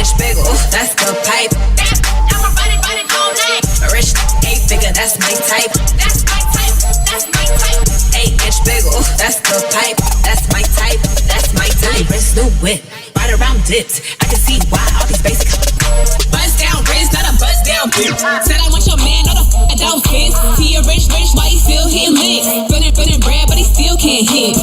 8-inch bagel, that's the pipe. I'm a body all night. A rich 8-figure, that's my type. That's my type, that's my type. 8-inch bagel, that's the pipe. That's my type, that's my type. Wrist new whip, right around dips. I can see why all these basic buzz down wrist, not a buzz down bitch. Said I want your man, not a down fist. He a rich, why he still hitting licks? Running bread, but he still can't hit.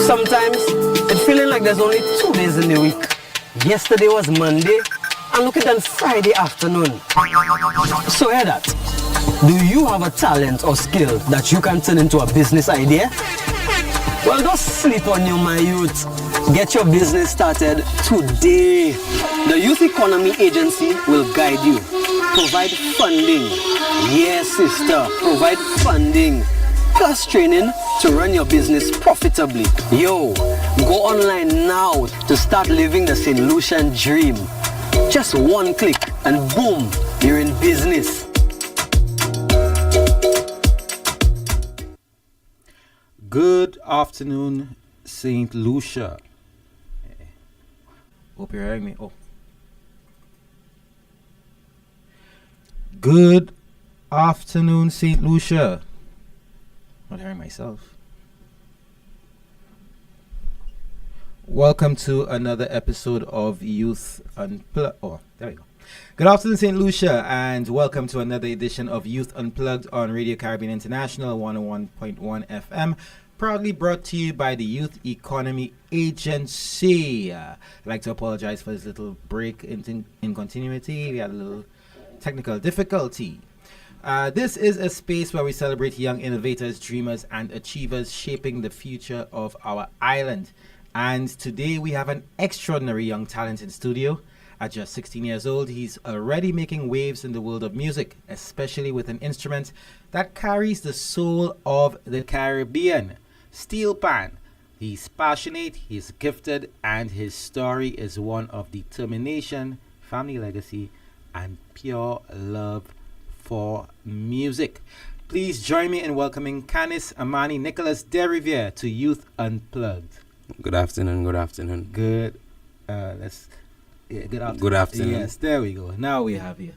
Sometimes it's feeling like there's only 2 days in the week. Yesterday was Monday, and look at that Friday afternoon. So hear that. Do you have a talent or skill that you can turn into a business idea? Well, don't sleep on you, my youth. Get your business started today. The Youth Economy Agency will guide you. Provide funding. Yes, sister, provide funding. Plus training to run your business profitably. Yo, go online now to start living the St. Lucian dream. Just one click and boom, you're in business. Good afternoon, St. Lucia. Hope you're hearing me. Oh. Good afternoon, St. Lucia. Not hearing myself. Welcome to another episode of Youth Unplugged. Oh, there we go. Good afternoon, St. Lucia, and welcome to another edition of Youth Unplugged on Radio Caribbean International 101.1 FM. Proudly brought to you by the Youth Economy Agency. I'd like to apologize for this little break in continuity. We had a little technical difficulty. This is a space where we celebrate young innovators, dreamers, and achievers shaping the future of our island. And today we have an extraordinary young talent in studio. At just 16 years old, he's already making waves in the world of music, especially with an instrument that carries the soul of the Caribbean, steel pan. He's passionate, he's gifted, and his story is one of determination, family legacy, and pure love for music. Please join me in welcoming Kannis Desrivieres to Youth Unplugged. Good afternoon. Good afternoon. Good. Good afternoon. Good afternoon. Yes, there we go. Now we have you.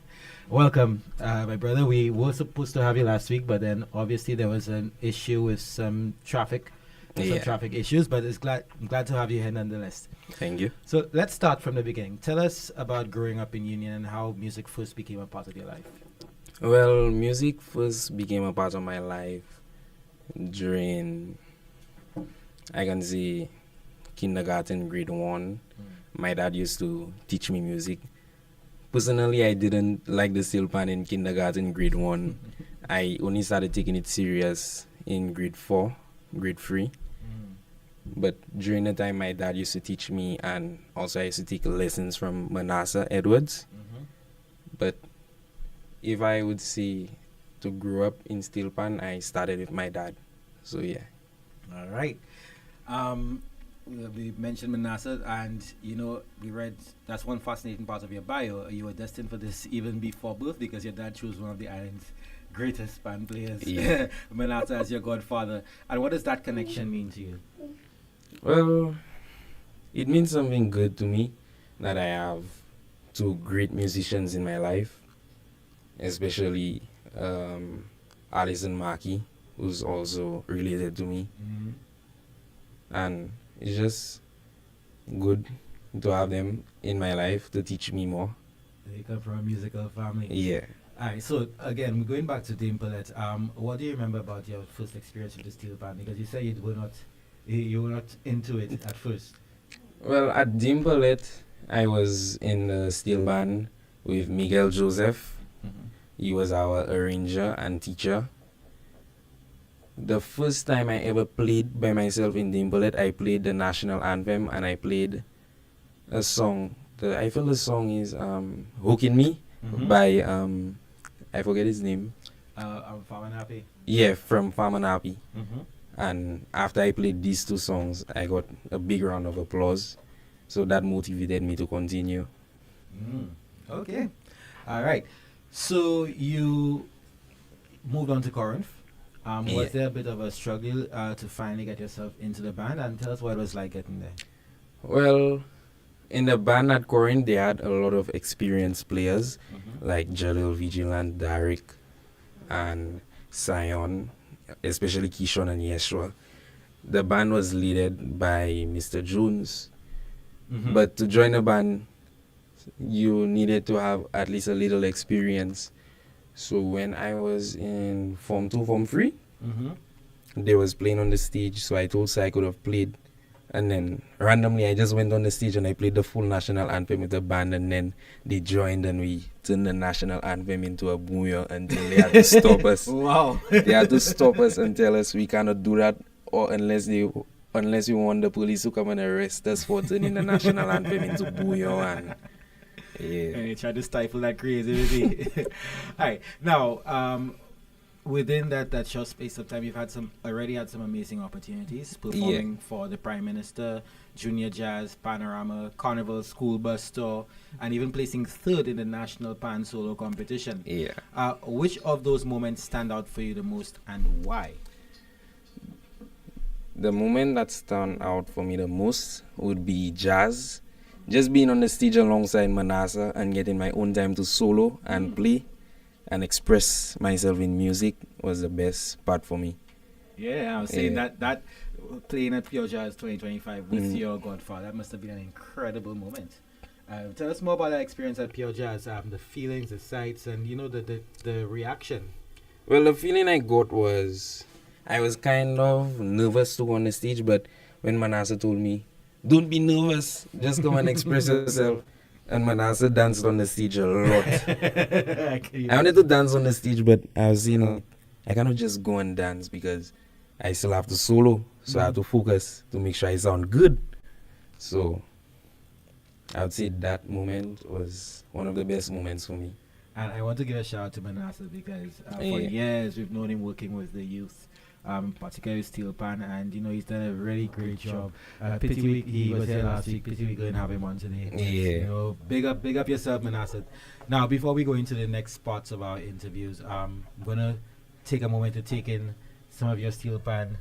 Welcome, my brother. We were supposed to have you last week, but then obviously there was an issue with some traffic. Some traffic issues, but I'm glad to have you here nonetheless. Thank you. So let's start from the beginning. Tell us about growing up in Union and how music first became a part of your life. Well, music first became a part of my life during, I can say, kindergarten, grade 1. My dad used to teach me music. Personally, I didn't like the steel pan in kindergarten, grade 1. I only started taking it serious in grade 4, grade 3. But during the time, my dad used to teach me, and also I used to take lessons from Manasseh Edwards. But if I would say to grow up in steel pan, I started with my dad. So yeah. All right. We mentioned Manasseh, and we read that's one fascinating part of your bio. You were destined for this even before birth because your dad chose one of the island's greatest band players, Manasseh, as your godfather. And what does that connection mean to you? Well, it means something good to me that I have two great musicians in my life, especially Alison Markey, who's also related to me. And it's just good to have them in my life to teach me more. They come from a musical family. Yeah. All right, so again, going back to Dame Paulette, what do you remember about your first experience with the steel band? Because you said you were not into it at first. Well, at Dame Paulette, I was in the steel band with Miguel Joseph. He was our arranger and teacher. The first time I ever played by myself in Dame Paulette, I played the national anthem and I played a song I feel the song is "Hooking Me" by I forget his name. I'm Farmer Happy. Yeah, from Farm and Happy. Mm-hmm. And after I played these two songs, I got a big round of applause. So that motivated me to continue. Okay. All right. So you moved on to Corinth. Yeah. Was there a bit of a struggle to finally get yourself into the band? And tell us what it was like getting there. Well, in the band at Corinth, they had a lot of experienced players like Jalil Vigilant, Derek, and Sion, especially Kishon and Yeshua. The band was led by Mr. Jones. But to join a band, you needed to have at least a little experience. So when I was in Form 2, Form 3, they was playing on the stage, so I told Sai I could have played. And then randomly I just went on the stage and I played the full national anthem with the band, and then they joined and we turned the national anthem into a booyah until they had to stop us. Wow. They had to stop us and tell us we cannot do that or unless we want the police to come and arrest us for turning the national anthem into booyah. And And they tried to stifle that creativity. All right. Now, within that short space of time, you've already had some amazing opportunities performing for the Prime Minister, Junior Jazz, Panorama, Carnival, School Bus Tour, and even placing third in the National Pan Solo Competition. Yeah. Which of those moments stand out for you the most, and why? The moment that stand out for me the most would be jazz. Just being on the stage alongside Manasa and getting my own time to solo and play and express myself in music was the best part for me. Yeah, I was saying that playing at Pure Jazz 2025 with your godfather, that must have been an incredible moment. Tell us more about that experience at Pure Jazz, the feelings, the sights, and the reaction. Well, the feeling I got was I was kind of nervous to go on the stage, but when Manasa told me, "Don't be nervous, just come and express yourself," and Manasa danced on the stage a lot. I wanted to dance on the stage, but I was saying, I cannot just go and dance because I still have to solo, so I have to focus to make sure I sound good. So I would say that moment was one of the best moments for me. And I want to give a shout out to Manasa because for years we've known him working with the youth, particularly Steel Pan, and he's done a really great job. Pity he was here last week. Pity we couldn't have him on today. Yeah. Big up yourself, Manasa. Now, before we go into the next parts of our interviews, I'm gonna take a moment to take in some of your Steel Pan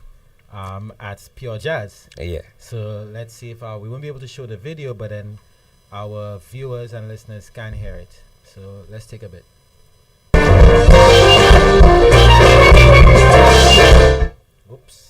at Pure Jazz. Yeah. So let's see if we won't be able to show the video, but then our viewers and listeners can hear it. So let's take a bit. Oops.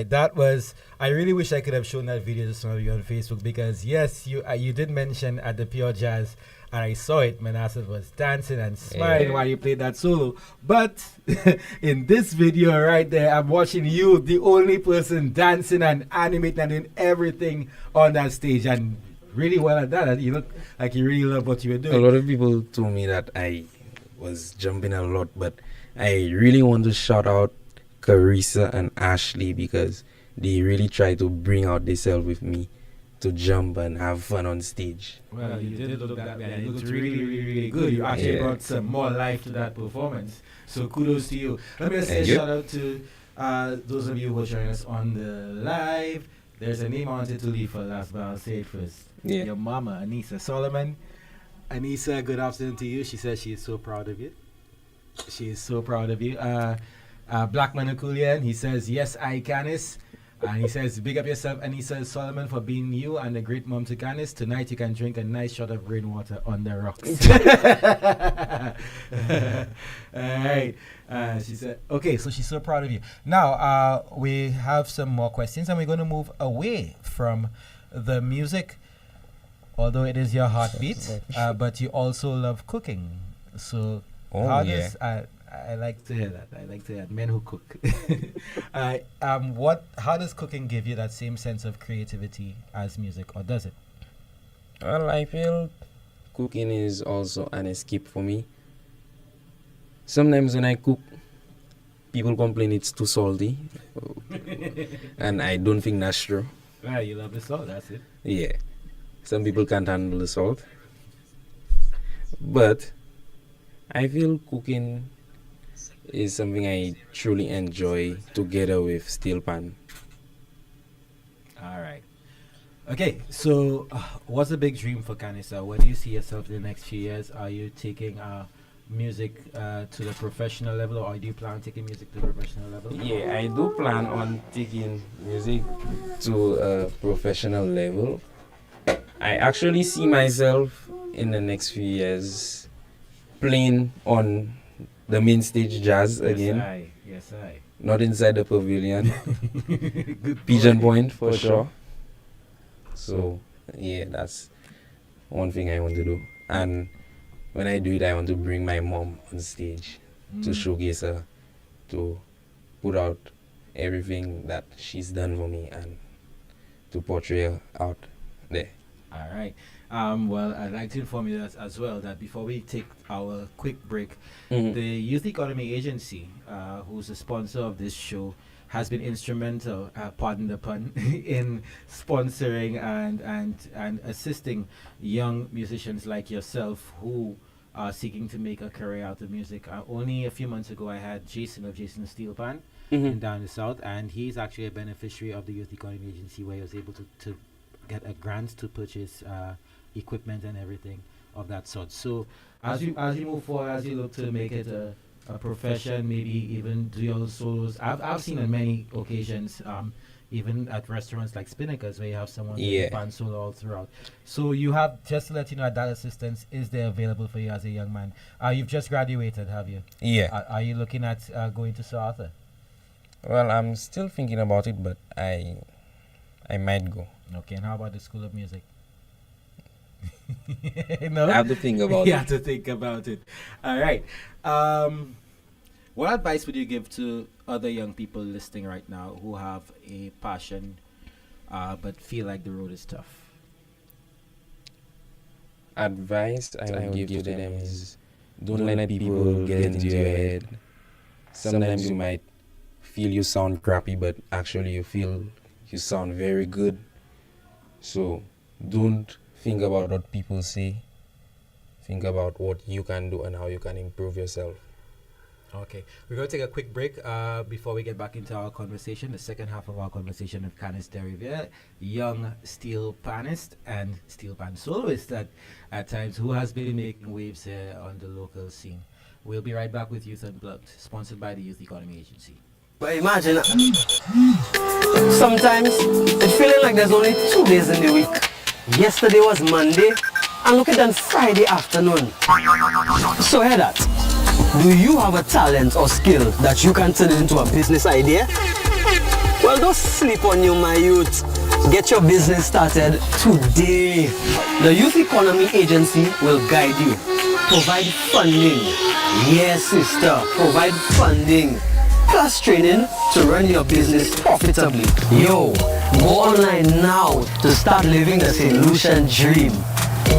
right, that was. I really wish I could have shown that video to some of you on Facebook because yes, you did mention at the Pure Jazz, and I saw it. Manasseh was dancing and smiling while you played that solo. But in this video right there, I'm watching you, the only person dancing and animating and doing everything on that stage, and really well at that. You look like you really love what you were doing. A lot of people told me that I was jumping a lot, but I really want to shout out Carissa and Ashley because they really try to bring out themselves with me to jump and have fun on stage. Well, you did look that guy. You looked really, really, really good. You actually brought some more life to that performance. So kudos to you. Let me just say a shout out to those of you who are joining us on the live. There's a name I wanted to leave for last, but I'll say it first. Yeah. Your mama, Anissa Solomon. Anissa, good afternoon to you. She says she is so proud of you. She is so proud of you. Black Manukulian, he says, yes, I Kannis. And he says, big up yourself, Anissa Solomon, for being you and a great mom to Kannis. Tonight you can drink a nice shot of rainwater on the rocks. All right. She said, okay, so she's so proud of you. Now, we have some more questions and we're going to move away from the music, although it is your heartbeat, but you also love cooking. So how does... I like to hear that. I like to hear men who cook. How does cooking give you that same sense of creativity as music, or does it? Well, I feel cooking is also an escape for me. Sometimes when I cook, people complain it's too salty, and I don't think that's true. Right, you love the salt, that's it. Yeah, some people can't handle the salt, but I feel cooking is something I truly enjoy together with steel pan. All right. Okay, so what's the big dream for Kannis? Where do you see yourself in the next few years? Are you taking music to the professional level, or do you plan on taking music to the professional level? Yeah, I do plan on taking music to a professional level. I actually see myself in the next few years playing on the main stage jazz again. Yes, I. Not inside the pavilion. Good Pigeon Point for sure. So yeah, that's one thing I want to do. And when I do it, I want to bring my mom on stage to showcase her, to put out everything that she's done for me and to portray her out there. All right. Well, I'd like to inform you that as well that before we take our quick break, the Youth Economy Agency, who's a sponsor of this show, has been instrumental, pardon the pun, in sponsoring and assisting young musicians like yourself who are seeking to make a career out of music. Only a few months ago, I had Jason of Jason Steel Pan in down the south, and he's actually a beneficiary of the Youth Economy Agency, where he was able to get a grant to purchase equipment and everything of that sort. So as you move forward, as you look to make it a profession, maybe even do your solos. I've seen on many occasions, even at restaurants like Spinnakers, where you have someone doing band solo all throughout. So you have, just to let you know, that assistance is there available for you as a young man. You've just graduated, have you? Yeah. Are you looking at going to Sir Arthur? Well, I'm still thinking about it, but I might go. Okay, and how about the School of Music? No? I have to think about it. You have to think about it. All right. What advice would you give to other young people listening right now who have a passion but feel like the road is tough? Advice I would give to them is don't let people get into your head. Sometimes you might feel you sound crappy, but actually you feel you sound very good. So don't think about what people say. Think about what you can do and how you can improve yourself. Okay, we're going to take a quick break before we get back into our conversation, the second half of our conversation with Kannis Desrivieres, young steel panist and steel pan soloist at times, who has been making waves here on the local scene. We'll be right back with Youth Unplugged, sponsored by the Youth Economy Agency. But imagine, sometimes it's feeling like there's only 2 days in the week. Yesterday was Monday, and look at that Friday afternoon. So hear that. Do you have a talent or skill that you can turn into a business idea? Well, don't sleep on you, my youth. Get your business started today. The Youth Economy Agency will guide you. Provide funding. Yes, sister, provide funding. Plus training to run your business profitably. Yo, go online now to start living the St. Lucian dream.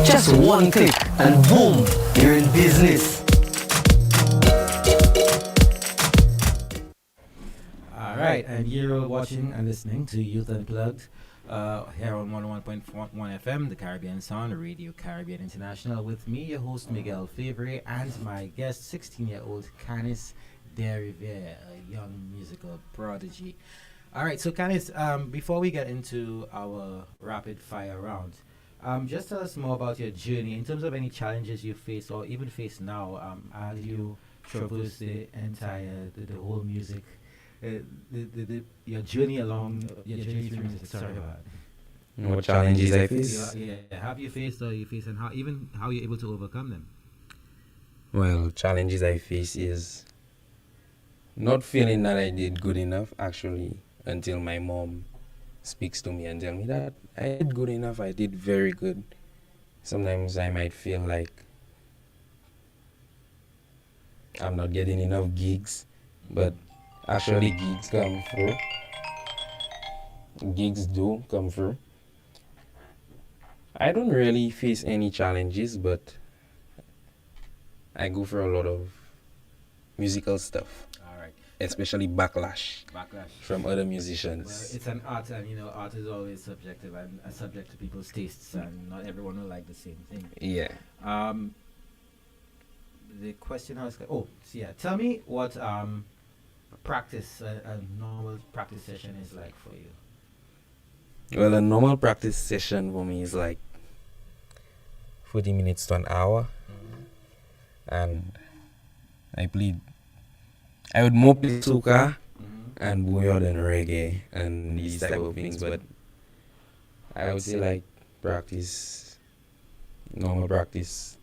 Just one click and boom, you're in business. All right, and you're watching and listening to Youth Unplugged here on 101.1 FM, the Caribbean Sound, Radio Caribbean International, with me, your host, Miguel Fevrier, and my guest, 16-year-old Kannis Desrivieres, a young musical prodigy. All right, so Kannis, before we get into our rapid fire round, just tell us more about your journey in terms of any challenges you face or even face now as you traverse the entire, the whole music. Your journey along your journey through music. Sorry about it. What challenges I face? Yeah, have you faced or you face, and how you're able to overcome them? Well, challenges I face is not feeling that I did good enough, actually, until my mom speaks to me and tell me that I did good enough, I did very good. Sometimes I might feel like I'm not getting enough gigs, but actually gigs come through. Gigs do come through. I don't really face any challenges, but I go for a lot of musical stuff. All right. Especially backlash Backlash from other Well, musicians. it's an art, and art is always subjective and subject to people's tastes, and not everyone will like the same thing. Yeah. The question I was tell me what practice a normal practice session is like for you. Well, a normal practice session for me is like 40 minutes to an hour. And I would more play soca and bouillon and reggae and these type of things, but I would say like normal practice.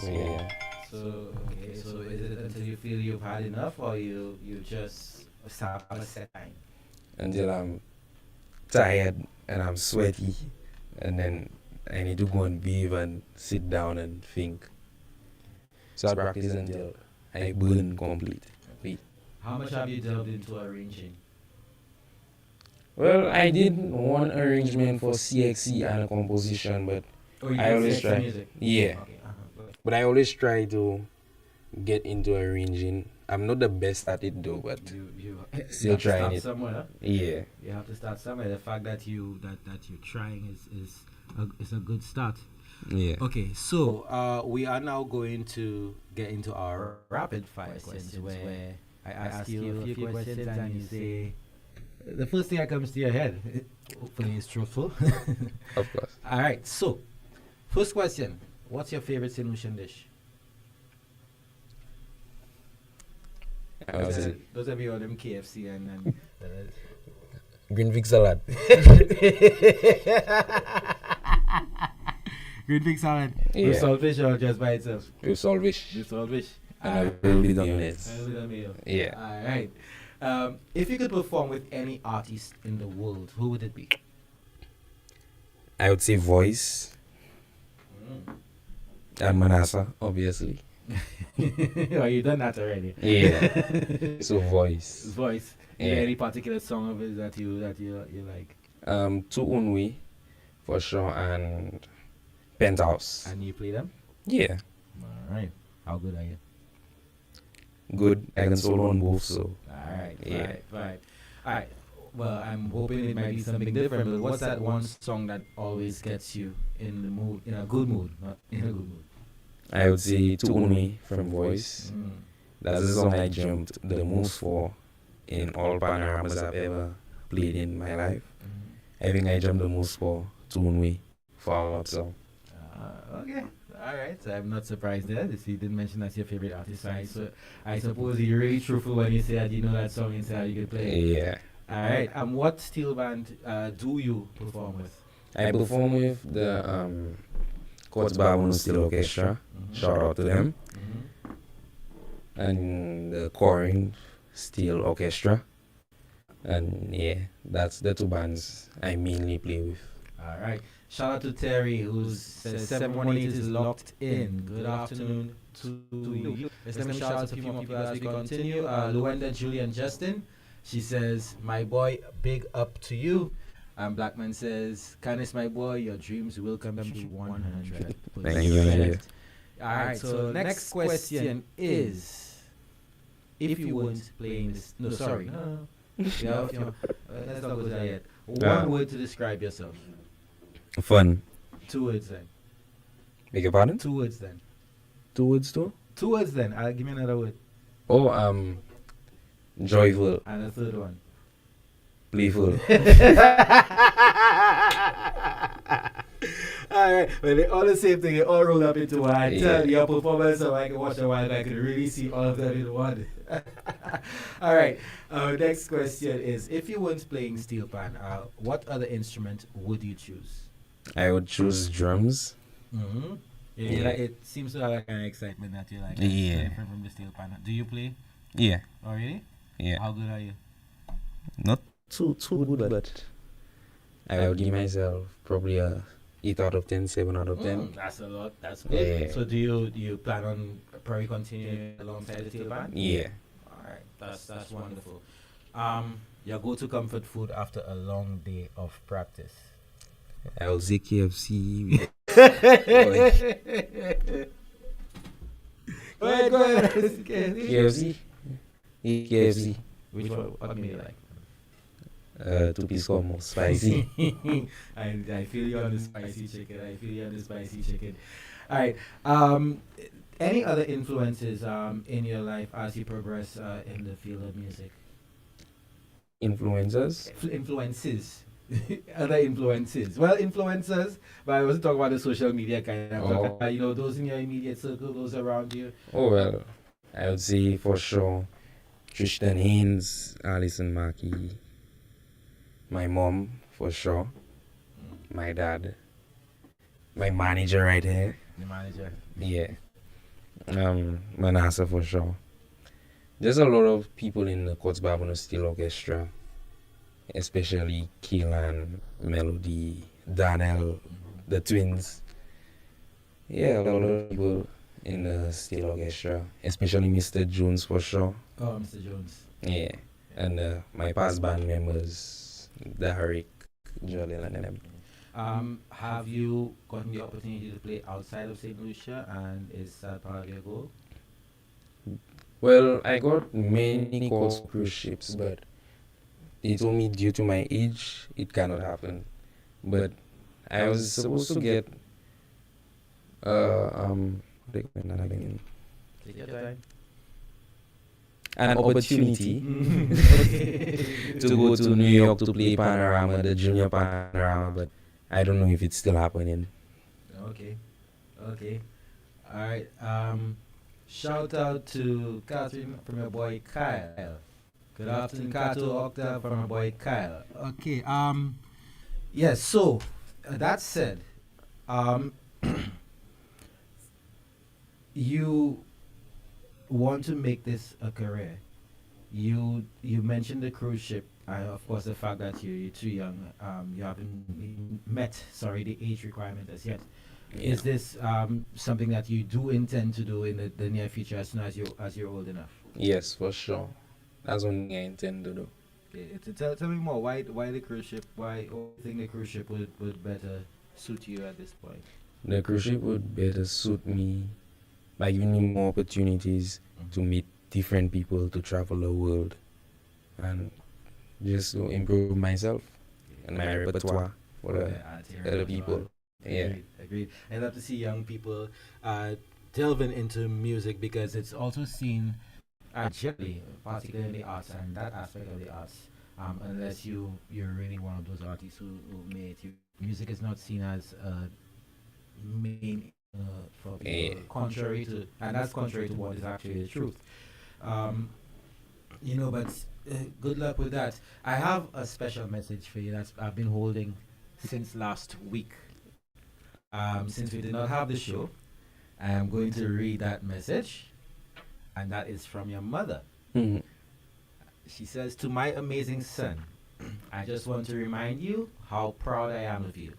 So yeah. So is it until you feel you've had enough, or you just stop a set time? Until I'm tired and I'm sweaty, and then I need to go and bathe and sit down and think. So I practice until I burn completely. How much have you delved into arranging? Well, I did one arrangement for CXC and a composition, but I always try. Music? Yeah, Okay, but I always try to get into arranging. I'm not the best at it though, but you still have to trying start it. somewhere. Huh? Yeah. You have to start somewhere. The fact that you're trying is a good start. Yeah. Okay, so we are now going to get into our rapid fire questions, where I ask you a few questions and you say the first thing that comes to your head. Hopefully, it's truthful. Of course. All right. So, first question: what's your favorite St. Lucian dish? Those of you all them KFC and Green Vic salad. green big salad. Yeah. With saltfish or just by itself? With saltfish. With saltfish. And a little bit of this. A little meal. Yeah. All right. If you could perform with any artist in the world, who would it be? I would say voice. And Manasa, obviously. Oh, you done that already. Yeah. So voice. Voice. Yeah. Any particular song of his that you like? To Unwe, for sure, and Penthouse. And you play them? Yeah. All right. How good are you? Good. I can solo on both, so. All right. Yeah. Right. All right. Well, I'm hoping it might be something different, but what's that one song that always gets you in the mood, in a good mood, not in a good mood? I would say To Unwe from Voice. Mm. That's the song I jumped the most for in all panoramas I've ever played in my life. I think I jumped the most for To Unwe for a lot song. Okay. All right. So I'm not surprised there. You didn't mention that's your favorite artist. So I suppose you're really truthful when you say that you know that song inside you can play. Yeah. All right. What steel band do you perform with? I perform with the Courts Baboon Steel Orchestra. Shout out to them. And the Corin Steel Orchestra. And yeah, that's the two bands I mainly play with. All right. Shout out to Terry, who says 718 is locked in. Good afternoon to you. Let me shout out to a few more people as we continue. Luenda, Julie, and Justin. She says, my boy, big up to you. Blackman says, Kannis, my boy, your dreams will come true 100%. Thank you very much. All right, so next question is, if you weren't playing this, no, sorry. No. Yeah, let's not go to that yet. One word to describe yourself. Fun. 2 words then. Beg your pardon? 2 words then. 2 words too? 2 words then. I'll give me another word. Oh, joyful. And a third one. Playful. Alright, well, they all the same thing. They all roll up into one. I tell your performance, so I can watch a while. I can really see all of them in one. Alright, next question is, if you weren't playing steel pan, what other instrument would you choose? I would choose drums. Mm-hmm. Yeah. Like, it seems to have that kind of excitement that you like. Yeah. Different from the steel pan. Do you play? Yeah. Oh, really? Yeah. How good are you? Not too good, but I would give myself probably a 8 out of 10, 7 out of 10. That's a lot. That's good. Yeah. So do you plan on probably continuing alongside the steel band? Yeah. All right. That's wonderful. Your go-to comfort food after a long day of practice? I will say KFC. Go ahead. KFC. KFC. Which one? What do you like? 2-piece combo, spicy. I feel you on the spicy chicken. All right. Any other influences in your life as you progress in the field of music? Influencers? Influences. Other influences. Well, influencers, but I wasn't talking about the social media kind of stuff. Those in your immediate circle, those around you. Oh, well, I would say for sure Tristan Haynes, Alison Mackey, my mom, for sure, my dad, my manager right here. The manager. Yeah. Manasa, for sure. There's a lot of people in the Courts Barbono Steel Orchestra, especially Keelan, Melody, Daniel, the twins. Yeah, a lot of people in the Steel Orchestra, especially Mr. Jones, for sure. Oh, Mr. Jones. Yeah, and my past band members, Derek, Jolene, and them. Have you gotten the opportunity to play outside of St. Lucia, and is that part of your goal? Well, I got many calls for cruise ships, but they told me due to my age, it cannot happen. But I was supposed to get Take your time. an opportunity to go to New York to play Panorama, the junior Panorama, but I don't know if it's still happening. Okay. All right. Shout out to Catherine from your boy Kyle. Good afternoon, Kato Octave from my boy Kyle. Okay. Yes. So that said, you want to make this a career. You mentioned the cruise ship. Of course, the fact that you're too young. You haven't met the age requirement as yet. Yeah. Is this something that you do intend to do in the near future as soon as you're old enough? Yes, for sure. That's one thing I intend to do. Okay, tell me more. Why the cruise ship? Why do you think the cruise ship would better suit you at this point? The cruise ship would better suit me by giving me more opportunities to meet different people, to travel the world, and just to improve myself and my repertoire for the other people. Yeah. Agreed. I love to see young people delving into music because it's also seen generally, particularly in the arts and that aspect of the arts. Unless you're really one of those artists who made it, music is not seen as main for people, contrary to, and that's contrary to what is actually the truth. But good luck with that. I have a special message for you that I've been holding since last week. Since we did not have the show, I am going to read that message, and that is from your mother. Mm-hmm. She says, to my amazing son, I just want to remind you how proud I am of you.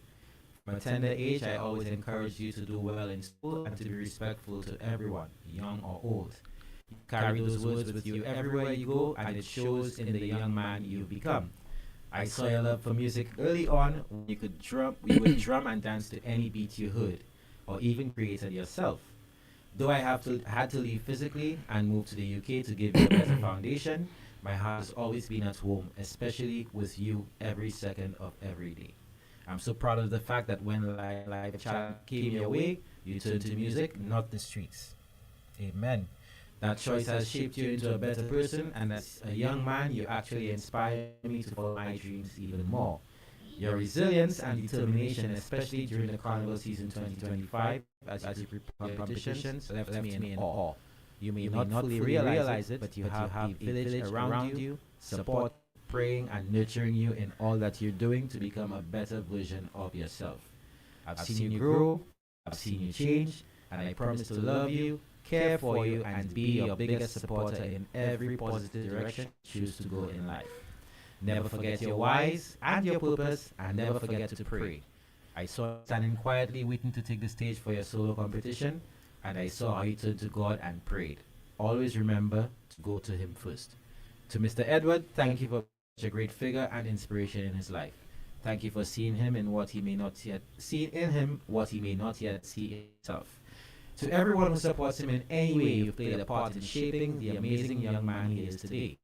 From a tender age, I always encouraged you to do well in school and to be respectful to everyone, young or old. You carry those words with you everywhere you go, and it shows in the young man you've become. I saw your love for music early on when you would drum and dance to any beat you heard, or even created yourself. Though I had to leave physically and move to the UK to give you a better foundation, my heart has always been at home, especially with you every second of every day. I'm so proud of the fact that when life came your way, you turned to music, not the streets. Amen. That choice has shaped you into a better person, and as a young man, you actually inspire me to follow my dreams even more. Your resilience and determination, especially during the Carnival season 2025, as you prepare competitions, left me in awe. You may not fully realize it, but you have a village around you, support, praying, and nurturing you in all that you're doing to become a better version of yourself. I've seen you grow, I've seen you change, and I promise to love you, care for you, and be your biggest supporter in every positive direction you choose to go in life. Never forget your whys and your purpose, and never forget to pray. I saw you standing quietly waiting to take the stage for your solo competition, and I saw how you turned to God and prayed. Always remember to go to Him first. To Mr. Edward, thank you for such a great figure and inspiration in his life. Thank you for seeing him in what he may not yet see in him, what he may not yet see in himself. To everyone who supports him in any way, you've played a part in shaping the amazing young man he is today.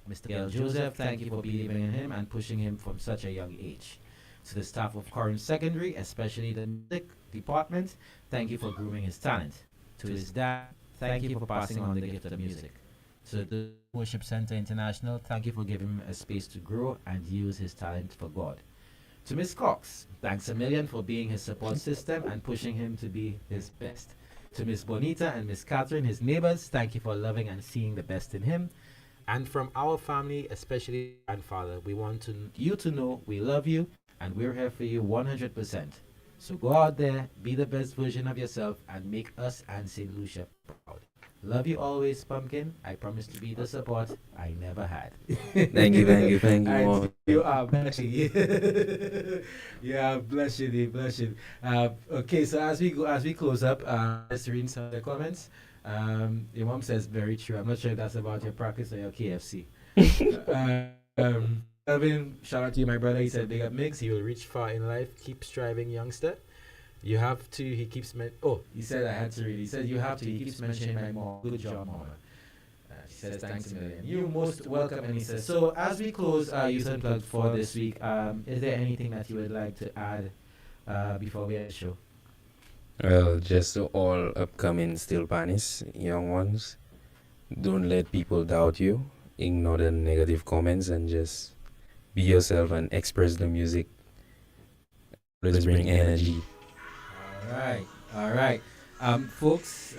Mr. Miguel Joseph, thank you for believing in him and pushing him from such a young age. To the staff of Corinth Secondary, especially the music department, thank you for grooming his talent. To his dad, thank you for passing on the gift of music. To the Worship Center International, thank you for giving him a space to grow and use his talent for God. To Miss Cox, thanks a million for being his support system and pushing him to be his best. To Miss Bonita and Miss Catherine, his neighbors, thank you for loving and seeing the best in him. And from our family, especially grandfather, we want you to know we love you and we're here for you 100%. So go out there, be the best version of yourself, and make us and St. Lucia proud. Love you always, Pumpkin. I promise to be the support I never had. Thank you. You are blushing. Yeah, blushing. Okay, so as we close up, let's read some of the comments. Your mom says very true. I'm not sure if that's about your practice or your KFC. Elvin, shout out to you, my brother. He said, big up Migs. He will reach far in life. Keep striving, youngster. You have to. He keeps he said I had to read. He said you have to. He keeps mentioning my mom. Good job, mama. She says thanks a million. You're most welcome. And he says, so as we close Youth Unplugged for this week, is there anything that you would like to add before we end the show? Well, just to all upcoming still panis, young ones, don't let people doubt you. Ignore the negative comments and just be yourself and express the music. Let's bring energy. All right. Folks,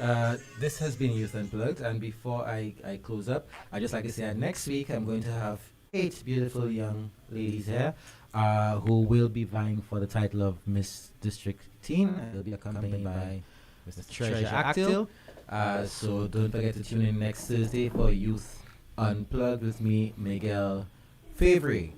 this has been Youth Unplugged, and before I close up, I'd just like to say that next week I'm going to have 8 beautiful young ladies here who will be vying for the title of Miss District Teen. They'll be accompanied by Mr. Treasure Actil. So don't forget to tune in next Thursday for Youth Unplugged with me, Miguel Fevrier.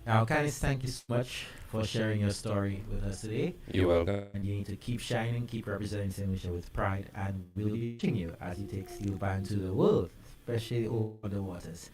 Now, Kannis, thank you so much for sharing your story with us today. You're welcome. And you need to keep shining, keep representing St. Lucia with pride, and we'll be watching you as you take Steel Band to the world, especially over the waters.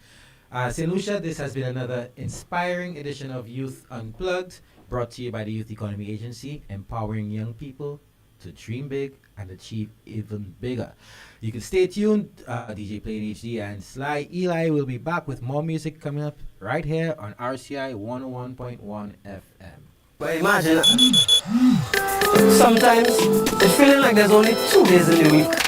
St. Lucia, this has been another inspiring edition of Youth Unplugged, brought to you by the Youth Economy Agency, empowering young people to dream big and achieve even bigger. You can stay tuned. DJ Plain HD and Sly Eli will be back with more music coming up right here on RCI 101.1 FM. But imagine, sometimes it's feeling like there's only 2 days in the week.